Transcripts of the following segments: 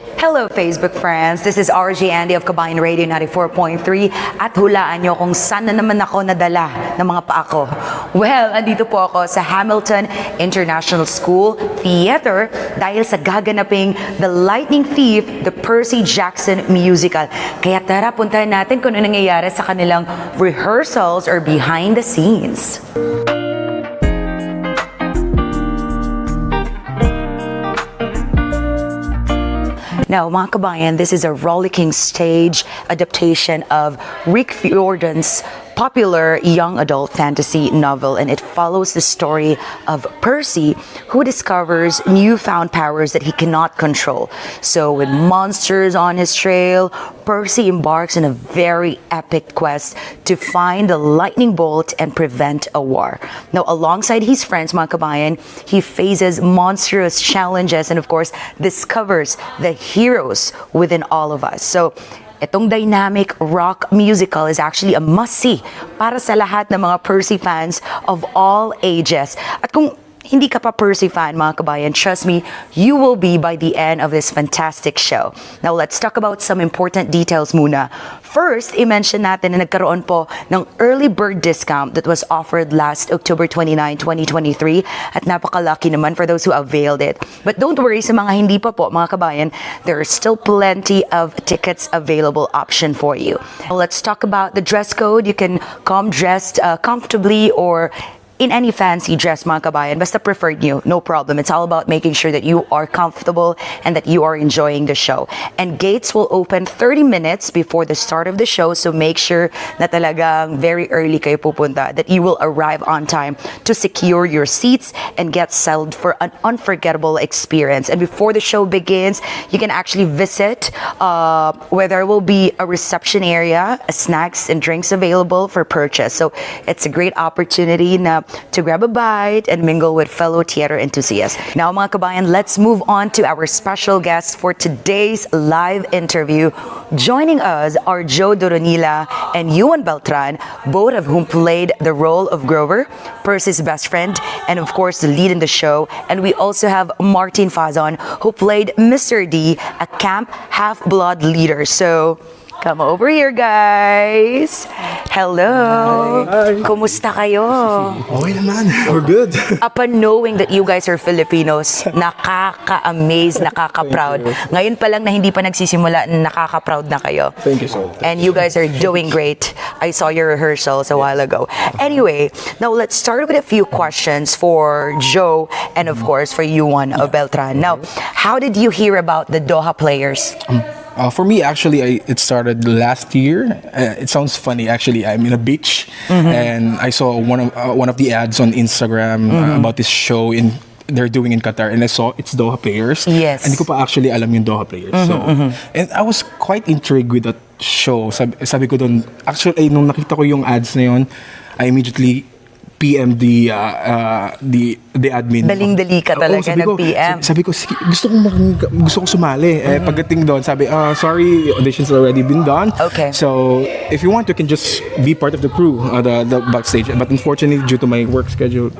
Hello Facebook friends, this is RJ Andy of Kabayan Radio 94.3 at hulaan nyo kung saan na naman ako nadala ng mga paa ko. Well, andito po ako sa Hamilton International School Theater dahil sa gaganaping The Lightning Thief, the Percy Jackson musical. Kaya tara, puntahan natin kung ano nangyayari sa kanilang rehearsals or behind the scenes. Now, mga kabayan, this is a rollicking stage adaptation of Rick Riordan's popular young adult fantasy novel, and it follows the story of Percy, who discovers newfound powers that he cannot control. So, with monsters on his trail, Percy embarks on a very epic quest to find the lightning bolt and prevent a war. Now, alongside his friends, mga kabayan, he faces monstrous challenges and, of course, discovers the heroes within all of us. So, itong dynamic rock musical is actually a must-see para sa lahat ng mga Percy fans of all ages. At kung hindi ka pa Percy fan, mga kabayan, trust me, you will be by the end of this fantastic show. Now, let's talk about some important details muna. First, i-mention natin na nagkaroon po ng early bird discount that was offered last October 29, 2023 at napakalaki naman for those who availed it. But don't worry sa mga hindi pa po, mga kabayan, there are still plenty of tickets available option for you. Now, let's talk about the dress code. You can come dressed comfortably or in any fancy dress, mga kabayan, basta preferred nyo, no problem. It's all about making sure that you are comfortable and that you are enjoying the show. And gates will open 30 minutes before the start of the show, so make sure na talagang very early kayo pupunta, that you will arrive on time to secure your seats and get settled for an unforgettable experience. And before the show begins, you can actually visit where there will be a reception area, snacks and drinks available for purchase. So it's a great opportunity to grab a bite and mingle with fellow theater enthusiasts. Now, mga kabayan, let's move on to our special guests for today's live interview. Joining us are Joe Doronila and Yuan Beltran, both of whom played the role of Grover, Percy's best friend, and of course the lead in the show. And we also have Martin Fazon, who played Mr. D, a camp half-blood leader. So, come over here, guys. Hello. Hi. Kumusta kayo? Okay naman. We're good. Upon knowing that you guys are Filipinos, nakaka-amaze, nakaka-proud. Ngayon pa lang na hindi pa nagsisimula, nakaka-proud na kayo. Thank you so much. And you guys are doing great. I saw your rehearsals a while ago. Anyway, now let's start with a few questions for Joe and of course for Yuan of Beltran. Now, how did you hear about the Doha players? For me, actually, it started last year. It sounds funny. Actually, I'm in a beach, and I saw one of the ads on Instagram about this show they're doing in Qatar, and I saw it's Doha players. Yes. And hindi ko pa actually alam yung Doha players. And I was quite intrigued with that show. Sabi ko doon, actually, nung nakita ko yung ads na yun, I immediately PM the admin. Daling-dali ka talaga nag-PM. Sabi ko, gusto kong sumali. Pagdating doon, sabi, sorry, auditions already been done. Okay. So, if you want, you can just be part of the crew, the backstage. But unfortunately, due to my work schedule.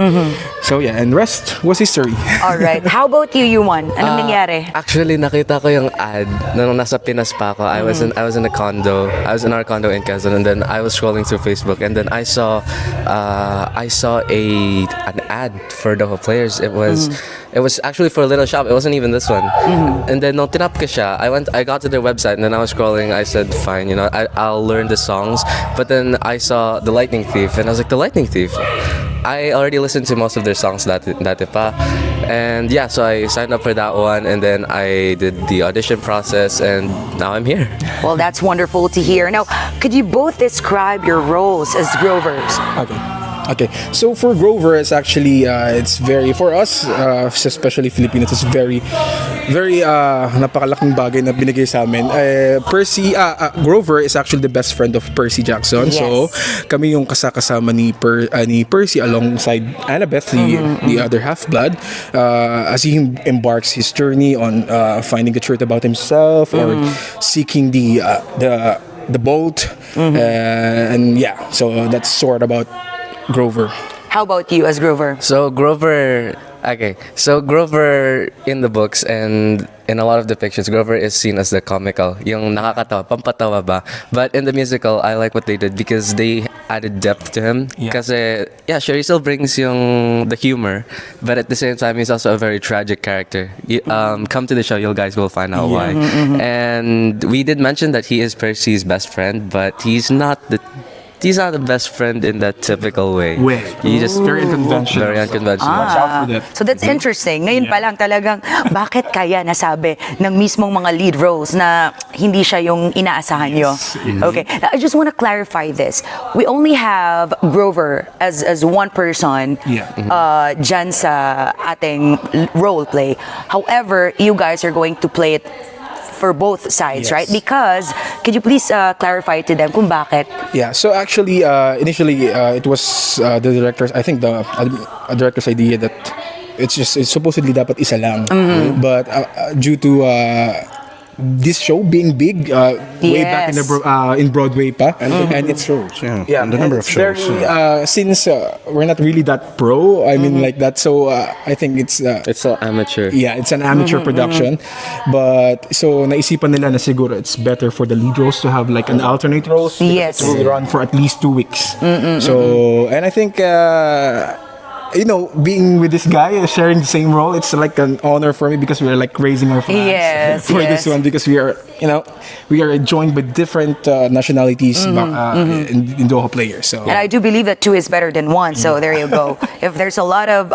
So, yeah, and rest was history. Alright. How about you, Yuan? Anong nangyari? Actually, nakita ko yung ad nung nasa Pinas pa ako. I was in a condo. I was in our condo in Quezon, and then I was scrolling through Facebook, and then I saw an ad for Doha players. It was actually for a little shop. It wasn't even this one. And then nung tinap ko siya, I got to their website, and then I was scrolling. I said, fine, I'll learn the songs. But then I saw The Lightning Thief, and I was like, The Lightning Thief? I already listened to most of their songs dati pa. And yeah, so I signed up for that one, and then I did the audition process, and now I'm here. Well, that's wonderful to hear. Now, could you both describe your roles as Grovers? Okay, so for Grover, it's actually it's very, for us, especially Filipinos, it's very napakalaking bagay na binigay sa amin. Grover is actually the best friend of Percy Jackson. Yes. So kami yung kasama ni Percy alongside Annabeth, the other half-blood, as he embarks his journey on finding the truth about himself or seeking the bolt. And yeah, so that's sort about Grover. How about you as Grover? So Grover, Okay, so Grover in the books and in a lot of depictions, Grover is seen as the comical, yung nakakatawa, pampatawa ba. But in the musical, I like what they did because they added depth to him. Yeah. Kasi, yeah, sure, he still brings yung the humor, but at the same time, he's also a very tragic character. Come to the show, you guys will find out why. And we did mention that he is Percy's best friend, but he's not the best friend in that typical way. He just Very unconventional. very unconventional. Watch out for that. So that's interesting. Ngayon pa lang talagang, bakit kaya nasabi ng mismong mga lead roles na hindi siya yung inaasahan nyo? Okay. Now, I just want to clarify this. We only have Grover as one person Yeah. dyan sa ating role play. However, you guys are going to play it for both sides, Yes. right? Because, could you please clarify to them kung bakit? Yeah, so actually, initially, it was the director's, I think the director's idea that it's supposedly dapat isa lang. But due to this show being big, way back in Broadway pa. And it shows, yeah. And the number of it's shows. Very, since we're not really that pro, I mean like that, so I think it's It's so amateur. yeah, it's an amateur production. But so naisipan nila na siguro it's better for the lead roles to have like an alternate roles. Yes. It will run for at least 2 weeks. So, and I think you know, being with this guy, sharing the same role, it's like an honor for me because we're like raising our flags Yes, for yes. this one because we are, you know, we are joined by different nationalities in Doha players. So And I do believe that two is better than one. So there you go. If there's a lot of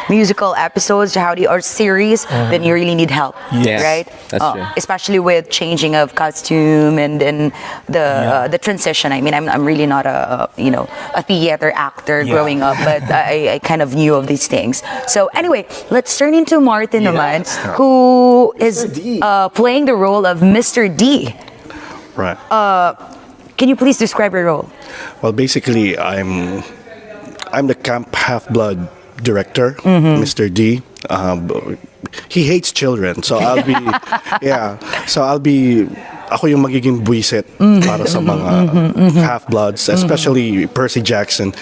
musical episodes, or series, then you really need help, Yes, right? that's true. Especially with changing of costume and the transition. I mean, I'm really not a theater actor growing up, but I kind of knew of these things. So anyway, let's turn into Martin naman, who is playing the role of Mr. D. Right. Can you please describe your role? Well, basically, I'm the camp half-blood director, Mr. D. He hates children, so I'll be ako yung magiging buwisit para sa mga half-bloods, especially Percy Jackson.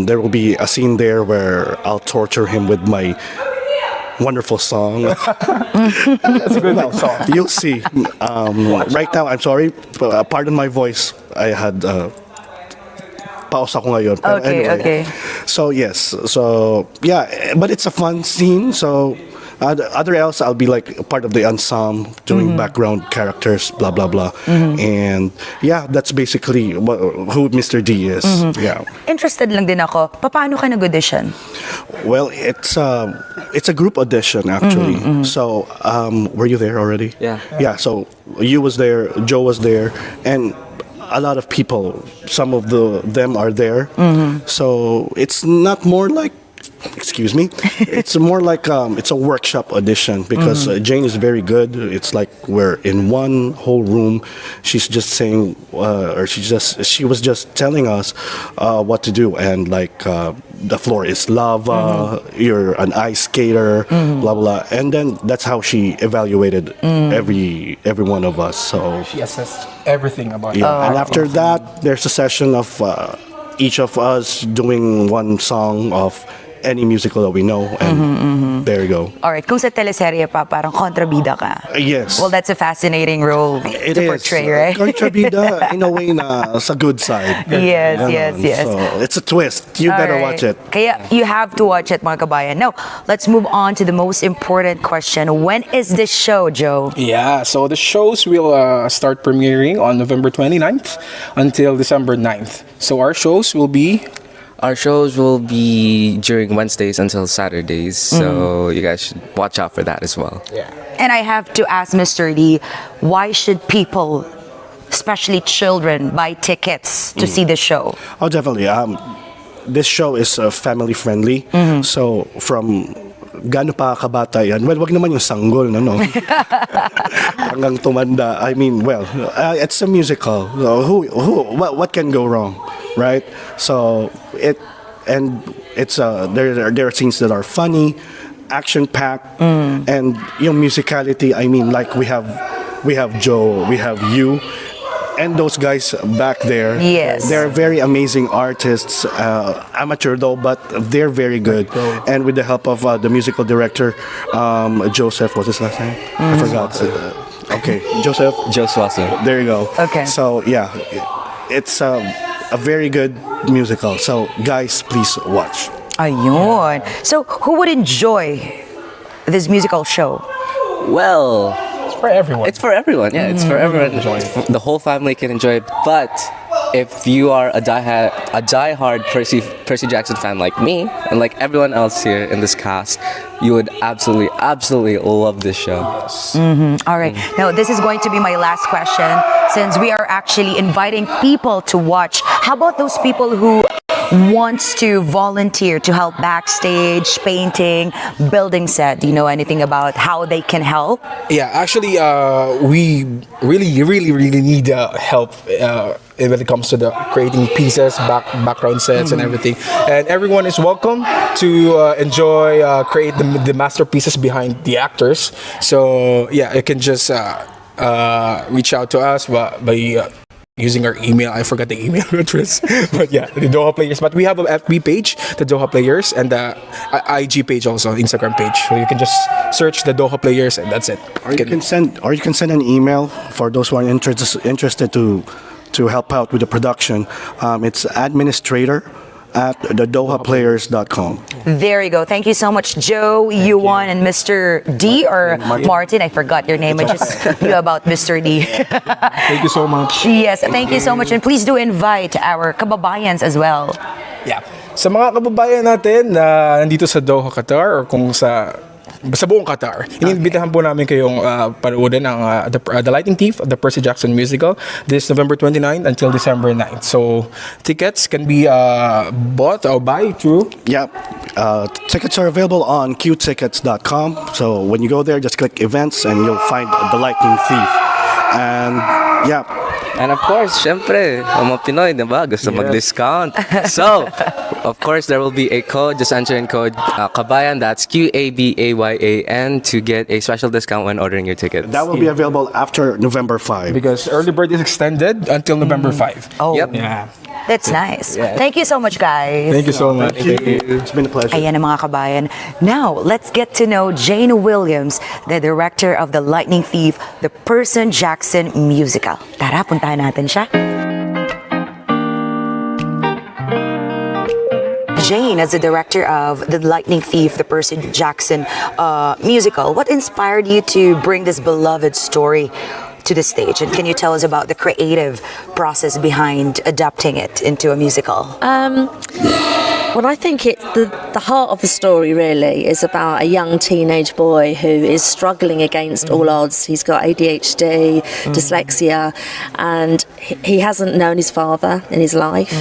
There will be a scene there where I'll torture him with my wonderful song. that's a good song. You'll see. Right now, I'm sorry, pardon my voice. I had pause ako ngayon. Pero Okay, anyway. okay. So yes, so yeah, but it's a fun scene. So other else, I'll be like a part of the ensemble, doing background characters, blah blah blah, and yeah, that's basically who Mr. D is. Yeah. Interested lang din ako, paano ka nag-audition? Well, it's a group audition actually. So were you there already? Yeah. Yeah. So you was there, Joe was there, and a lot of people. Some of them are there. So it's not more like. Excuse me. It's more like it's a workshop audition because Jane is very good. It's like we're in one whole room. She's just saying, or she was just telling us what to do, and like the floor is lava. You're an ice skater, blah blah, and then that's how she evaluated every one of us. So She assessed everything about yeah, it. and after that, there's a session of each of us doing one song of any musical that we know, and there you go. Alright, kung sa teleserye pa, parang kontrabida ka. Yes. Well, that's a fascinating role It to is. portray, right? Kontrabida, in a way, na sa good side. Yes, Ganon. yes. So, it's a twist. You better Alright. watch it. Kaya you have to watch it, mga kabayan. Now, let's move on to the most important question. When is this show, Joe? Yeah, so the shows will start premiering on November 29th until December 9th. So our shows will be Our shows will be during Wednesdays until Saturdays, so you guys should watch out for that as well. And I have to ask Mr. D, why should people, especially children, buy tickets to see the show? Oh, definitely. This show is family friendly. So, from gaano pa kabata yan? Well, wag naman yung sanggol, no? Hanggang tumanda. I mean, well, it's a musical. So what can go wrong, right? So it's there are scenes that are funny, action packed, and yung musicality. I mean, like we have Joe, we have you. and those guys back there. Yes. They're very amazing artists, amateur though, but they're very good. And with the help of the musical director, Joseph, what's his last name? I forgot. Okay, Joseph. Joe Swanson. There you go. Okay. So yeah, it's a very good musical. So guys, please watch. Ayun. So, who would enjoy this musical show? Well, For everyone. it's for everyone. Yeah, it's for everyone. The whole family can enjoy it. But if you are a diehard Percy Jackson fan like me and like everyone else here in this cast, you would absolutely love this show. All right. Now, this is going to be my last question since we are actually inviting people to watch. How about those people who wants to volunteer to help backstage, painting, building set? Do you know anything about how they can help? Yeah, actually, we really need help when it comes to the creating pieces, background sets, and everything. And everyone is welcome to enjoy create the masterpieces behind the actors. So yeah, you can just reach out to us by using our email. I forgot the email address, but yeah, the Doha Players. But we have a FB page, the Doha Players, and the IG page also, Instagram page. So you can just search the Doha Players, and that's it. Or you can send an email for those who are interested to help out with the production. It's administrator@thedohaplayers.com. There you go. Thank you so much, Joe, Yuan, and Mr. D or Martin. I forgot your name. I just knew about Mr. D. Thank you so much. Yes, thank you so much. And please do invite our kababayans as well. Yeah. Sa mga kababayan natin na nandito sa Doha, Qatar, or kung sa buong Qatar, iniimbitahan po namin kayong panoorin ang the Lightning Thief, the Percy Jackson musical, this November 29 until December 9. So tickets can be bought or buy through. Yeah, tickets are available on qtickets.com. So when you go there, just click events and you'll find the Lightning Thief. And yeah. And of course, syempre, ang mga Pinoy, diba? Gusto mag-discount. So, of course, there will be a code. Just enter in code Kabayan, that's QABAYAN, to get a special discount when ordering your tickets. That will be available after November 5. Because early bird is extended until November 5. Oh, Yep. Yeah. that's nice. Thank you so much, guys. Thank you so much. It's been a pleasure. Ayan ang mga kabayan. Now, let's get to know Jane Williams, the director of The Lightning Thief, the Percy Jackson musical. Tara, puntahan natin siya. Jane, as the director of The Lightning Thief, the Percy Jackson musical, what inspired you to bring this beloved story to the stage? And can you tell us about the creative process behind adapting it into a musical? Well, I think the heart of the story really is about a young teenage boy who is struggling against all odds. He's got ADHD, dyslexia, and he hasn't known his father in his life.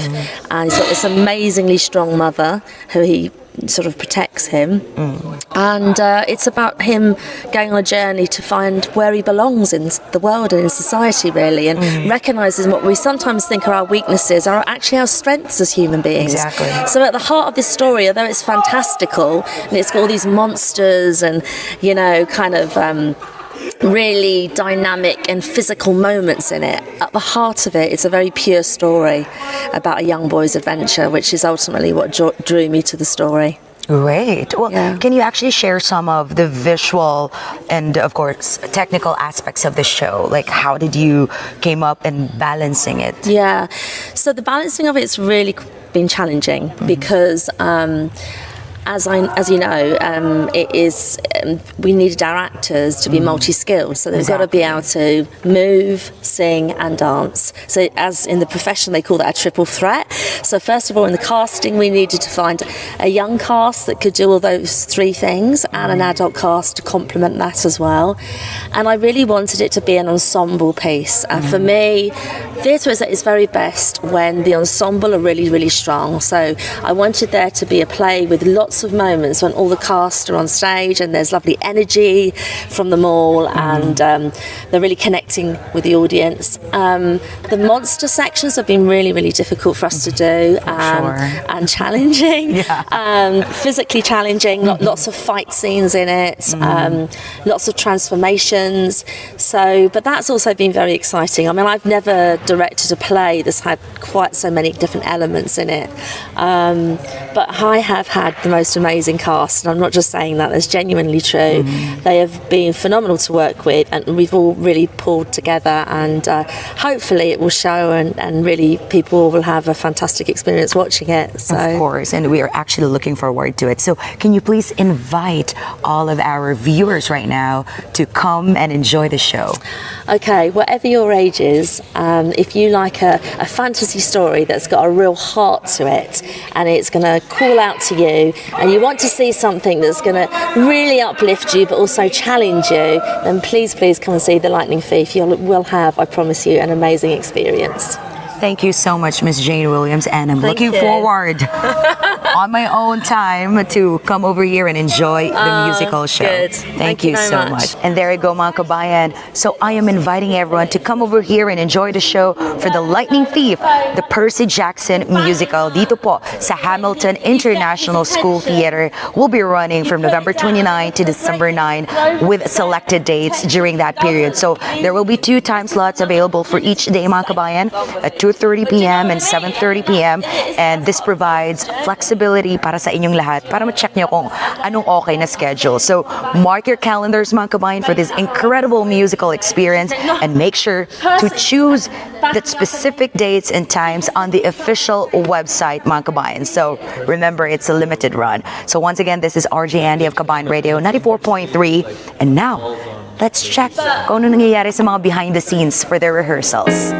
And he's got this amazingly strong mother who he sort of protects him. And it's about him going on a journey to find where he belongs in the world and in society, really, and recognising what we sometimes think are our weaknesses are actually our strengths as human beings. Exactly. So at the heart of this story, although it's fantastical and it's got all these monsters and, you know, kind of really dynamic and physical moments in it, at the heart of it, it's a very pure story about a young boy's adventure, which is ultimately what drew me to the story. Great. Well, Yeah. can you actually share some of the visual and, of course, technical aspects of the show? Like, how did you came up and balancing it? Yeah. So the balancing of it's really been challenging because as you know, it is we needed our actors to be multi-skilled, so they've got to be able to move, sing, and dance. So, as in the profession, they call that a triple threat. So, first of all, in the casting, we needed to find a young cast that could do all those three things, and an adult cast to complement that as well. And I really wanted it to be an ensemble piece. And for me, theatre is at its very best when the ensemble are really, really strong. So, I wanted there to be a play with lots of moments when all the cast are on stage and there's lovely energy from them all, and they're really connecting with the audience. The monster sections have been really, really difficult for us to do, Sure. and challenging, Yeah. physically challenging. Lots of fight scenes in it, lots of transformations. So, but that's also been very exciting. I mean, I've never directed a play that's had quite so many different elements in it. But I have had the most amazing cast, and I'm not just saying that, that's genuinely true. They have been phenomenal to work with, and we've all really pulled together, and hopefully it will show, and really people will have a fantastic experience watching it. So. Of course, and we are actually looking forward to it. So can you please invite all of our viewers right now to come and enjoy the show? Okay, whatever your age is, if you like a fantasy story that's got a real heart to it, and it's going to call out to you, and you want to see something that's going to really uplift you but also challenge you, then please come and see The Lightning Thief. You will have, I promise you, an amazing experience. Thank you so much, Miss Jane Williams, and I'm Thank looking you. forward on my own time to come over here and enjoy the musical show. good. Thank you very so much. And there you go, mga kabayan. So I am inviting everyone to come over here and enjoy the show for The Lightning Thief, the Percy Jackson musical. Dito po sa Hamilton International School Theater. Will be running from November 29 to December 9 with selected dates during that period. So there will be 2 time slots available for each day, mga kabayan, at 2:30 p.m. and 7:30 p.m. And this provides flexibility para sa inyong lahat para ma-check nyo kung anong okay na schedule. So mark your calendars, mga kabayan, for this incredible musical experience, and make sure to choose the specific dates and times on the official website, mga kabayan. So remember, it's a limited run. So once again, this is RJ Andy of Kabayan Radio 94.3, and now let's check kung ano nangyayari sa mga behind the scenes for their rehearsals.